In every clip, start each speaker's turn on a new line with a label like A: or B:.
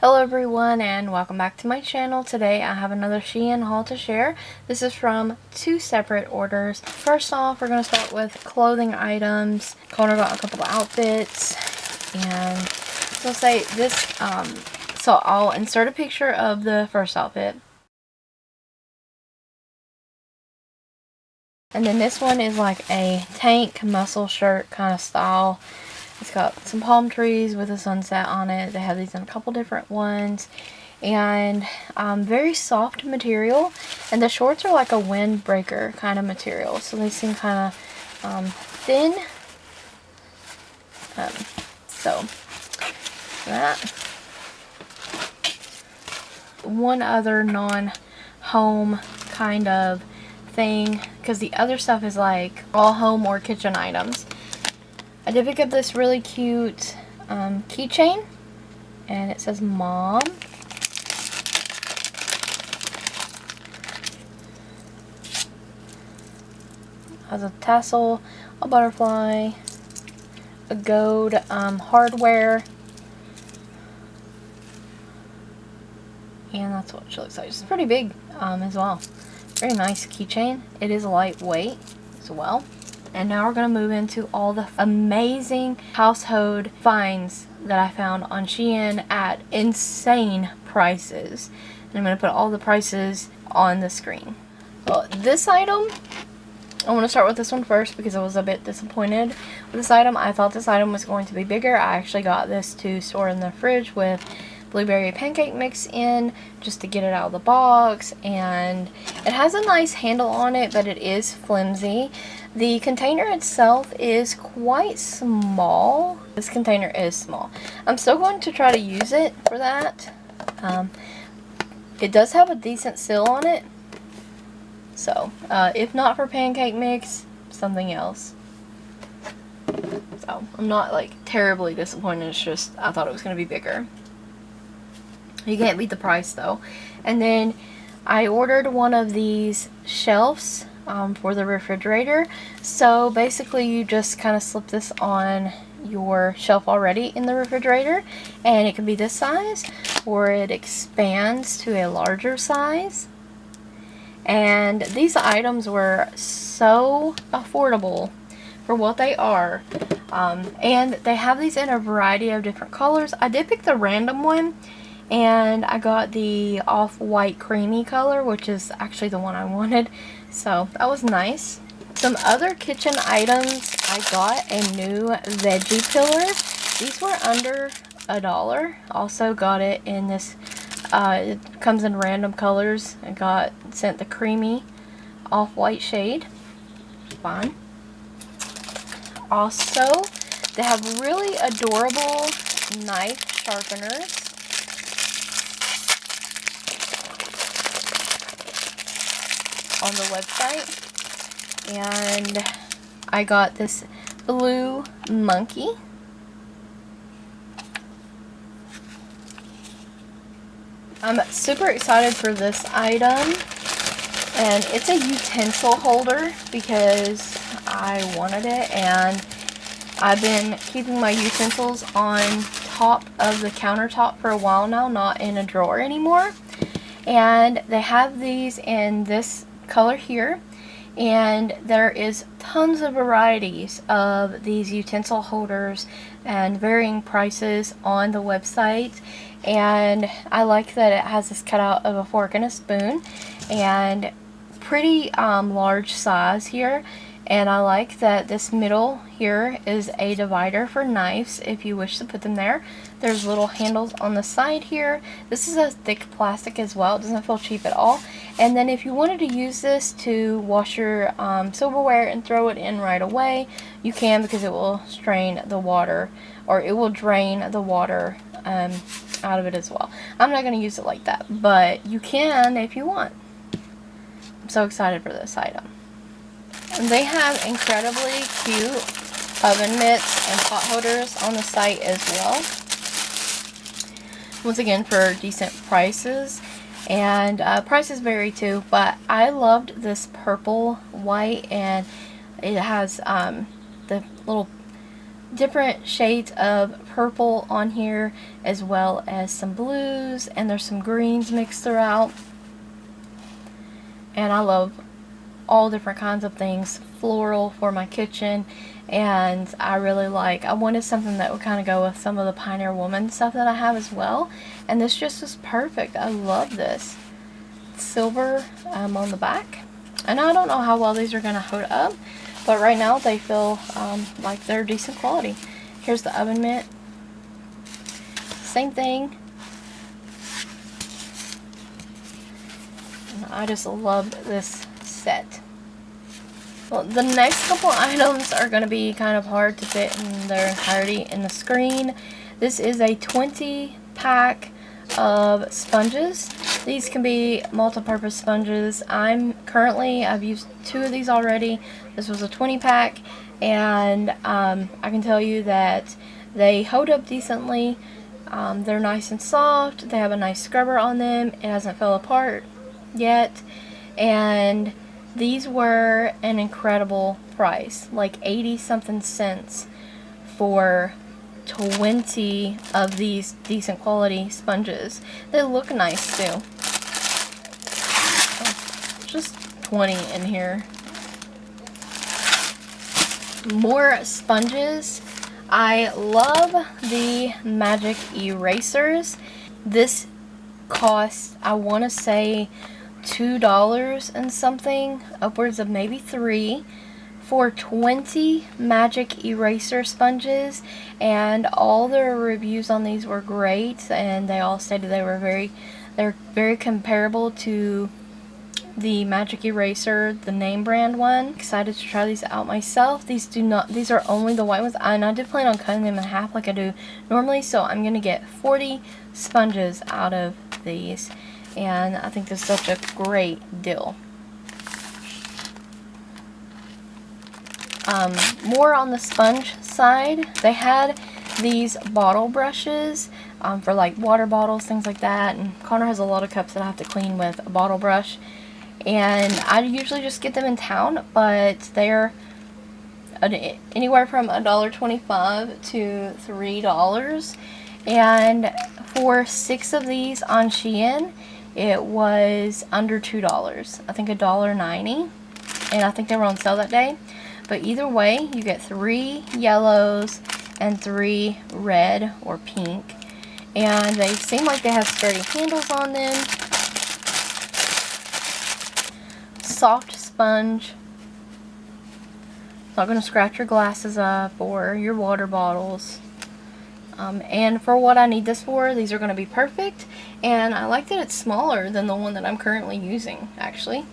A: Hello everyone and welcome back to my channel. Today I have another SHEIN haul to share. This is from two separate orders. First off, we're going to start with clothing items. Connor got a couple of outfits, and so I'll say this, so I'll insert a picture of the first outfit. And then this one is like a tank muscle shirt kind of style. It's got some palm trees with a sunset on it. They have these in a couple different ones. And very soft material. And the shorts are like a windbreaker kind of material. So they seem kind of thin. So that. One other non-home kind of thing, because the other stuff is like all home or kitchen items. I did pick up this really cute keychain, and it says Mom. Has a tassel, a butterfly, a gold hardware, and that's what she looks like. It's pretty big as well. Very nice keychain. It is lightweight as well. And now we're going to move into all the amazing household finds that I found on SHEIN at insane prices. And I'm going to put all the prices on the screen. Well, this item, I want to start with this one first because I was a bit disappointed with this item. I thought this item was going to be bigger. I actually got this to store in the fridge with blueberry pancake mix in, just to get it out of the box, and it has a nice handle on it, but it is flimsy. The container itself is quite small. This container is small. I'm still going to try to use it for that. It does have a decent seal on it, so if not for pancake mix, something else. So I'm not like terribly disappointed. It's just I thought it was going to be bigger. You can't beat the price though. And then I ordered one of these shelves for the refrigerator. So basically you just kind of slip this on your shelf already in the refrigerator, and it can be this size or it expands to a larger size. And these items were so affordable for what they are, and they have these in a variety of different colors. I did pick the random one, and I got the off-white creamy color, which is actually the one I wanted. So that was nice. Some other kitchen items, I got a new veggie pillar. These were under $1. Also got it in this, it comes in random colors. I got sent the creamy off-white shade. Fun. Also, they have really adorable knife sharpeners. On the website, and I got this blue monkey. I'm super excited for this item, and it's a utensil holder because I wanted it, and I've been keeping my utensils on top of the countertop for a while now, not in a drawer anymore. And they have these in this color here, and there is tons of varieties of these utensil holders and varying prices on the website. And I like that it has this cutout of a fork and a spoon, and pretty large size here. And I like that this middle here is a divider for knives if you wish to put them there. There's little handles on the side here. This is a thick plastic as well. It doesn't feel cheap at all. And then if you wanted to use this to wash your silverware and throw it in right away, you can, because it will strain the water, or it will drain the water out of it as well. I'm not going to use it like that, but you can if you want. I'm so excited for this item. And they have incredibly cute oven mitts and pot holders on the site as well. Once again, for decent prices. And prices vary too, but I loved this purple white, and it has the little different shades of purple on here, as well as some blues, and there's some greens mixed throughout. And I love all different kinds of things floral for my kitchen, and I wanted something that would kind of go with some of the Pioneer Woman stuff that I have as well, and this just was perfect. I love this. Silver on the back, and I don't know how well these are going to hold up, but right now they feel like they're decent quality. Here's the oven mitt. Same thing. And I just love this set. Well, the next couple items are going to be kind of hard to fit in their entirety in the screen. This is a 20-pack of sponges. These can be multi-purpose sponges. I've used 2 of these already. This was a 20-pack, and I can tell you that they hold up decently. They're nice and soft. They have a nice scrubber on them. It hasn't fell apart yet, and these were an incredible price, like 80 something cents for 20 of these decent quality sponges. They look nice too. Just 20 in here. More sponges. I love the magic erasers. This cost, I want to say, $2 and something, upwards of maybe $3, for 20 magic eraser sponges, and all the reviews on these were great, and they all stated they're very comparable to the magic eraser, the name brand one. Excited to try these out myself. These are only the white ones, and I did plan on cutting them in half like I do normally, so I'm gonna get 40 sponges out of these, and I think this is such a great deal. More on the sponge side, they had these bottle brushes for like water bottles, things like that, and Connor has a lot of cups that I have to clean with a bottle brush, and I usually just get them in town, but they're anywhere from $1.25 to $3, and for 6 of these on SHEIN it was under $2. I think $1.90, and I think they were on sale that day. But either way, you get 3 yellows and 3 red or pink, and they seem like they have sturdy handles on them. Soft sponge. Not going to scratch your glasses up or your water bottles. And for what I need this for, these are going to be perfect. And I like that it's smaller than the one that I'm currently using, actually.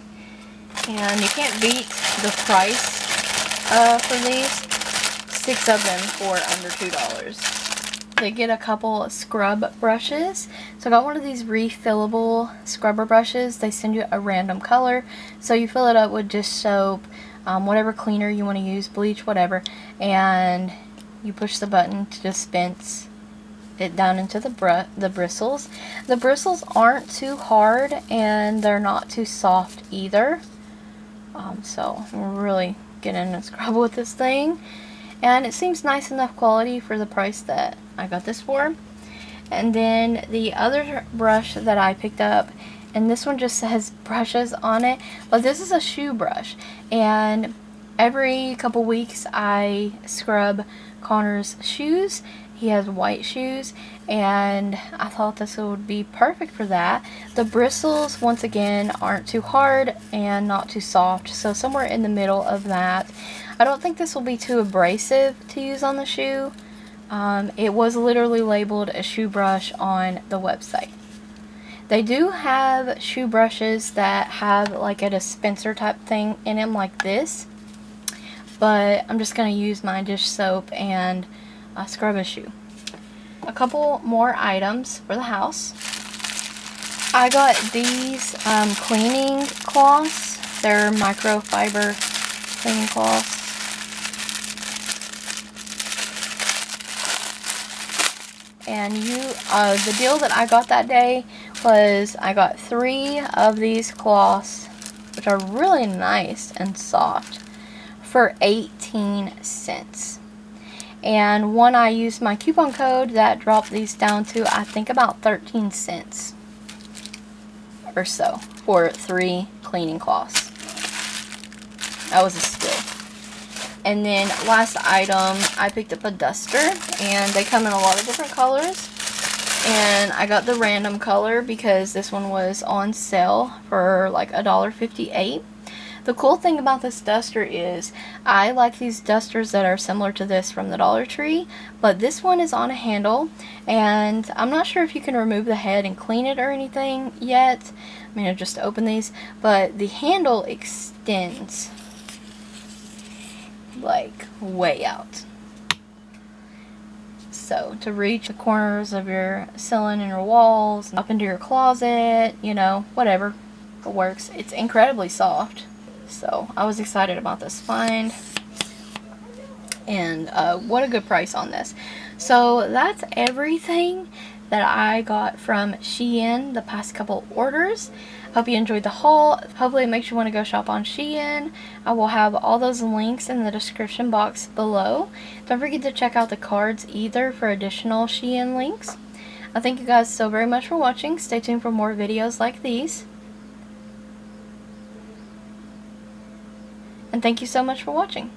A: And you can't beat the price for these. 6 of them for under $2. They get a couple scrub brushes. So I got one of these refillable scrubber brushes. They send you a random color, so you fill it up with just soap, whatever cleaner you want to use, bleach, whatever, and you push the button to dispense it down into the bristles. The bristles aren't too hard, and they're not too soft either. So I'm really getting and scrub with this thing, and it seems nice enough quality for the price that I got this for. And then the other brush that I picked up, and this one just has brushes on it, but this is a shoe brush, and every couple weeks I scrub Connor's shoes. He has white shoes, and I thought this would be perfect for that. The bristles, once again, aren't too hard and not too soft, so somewhere in the middle of that. I don't think this will be too abrasive to use on the shoe. It was literally labeled a shoe brush on the website. They do have shoe brushes that have like a dispenser type thing in them like this, but I'm just going to use my dish soap and scrub a shoe. A couple more items for the house. I got these cleaning cloths. They're microfiber cleaning cloths. And the deal that I got that day was I got 3 of these cloths, which are really nice and soft, for 18 cents. And one, I used my coupon code that dropped these down to, I think, about 13 cents or so for 3 cleaning cloths. That was a steal. And then last item, I picked up a duster, and they come in a lot of different colors. And I got the random color because this one was on sale for like $1.58. The cool thing about this duster is I like these dusters that are similar to this from the Dollar Tree, but this one is on a handle, and I'm not sure if you can remove the head and clean it or anything yet. I'm going to just open these, but the handle extends like way out. So to reach the corners of your ceiling and your walls, up into your closet, you know, whatever, it works. It's incredibly soft. So I was excited about this find, and what a good price on this. So that's everything that I got from SHEIN the past couple orders. Hope you enjoyed the haul. Hopefully it makes you want to go shop on SHEIN. I will have all those links in the description box below. Don't forget to check out the cards either for additional SHEIN links. I thank you guys so very much for watching. Stay tuned for more videos like these. And thank you so much for watching.